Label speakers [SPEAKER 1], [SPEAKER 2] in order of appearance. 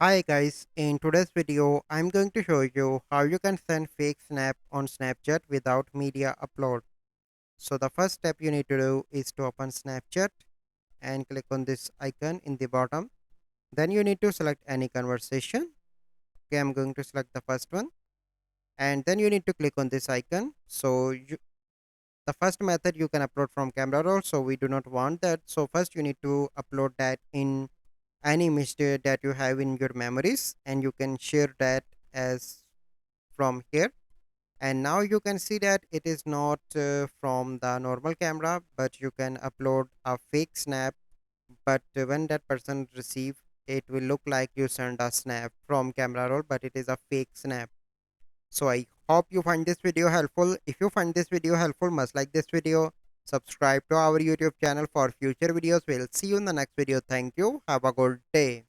[SPEAKER 1] Hi guys, in today's video, I'm going to show you how you can send fake snap on Snapchat without media upload. So the first step you need to do is to open Snapchat and click on this icon in the bottom. Then you need to select any conversation. Okay, I'm going to select the first one. And then you need to click on this icon. The first method you can upload from camera roll. So we do not want that. So first you need to upload that in any image that you have in your memories, and you can share that as from here. And now you can see that it is not from the normal camera, but you can upload a fake snap. But when that person receive, it will look like you send a snap from camera roll, but it is a fake snap. So I hope you find this video helpful. If you find this video helpful, must like this video, subscribe to our YouTube channel for future videos. We'll see you in the next video. Thank you, have a good day.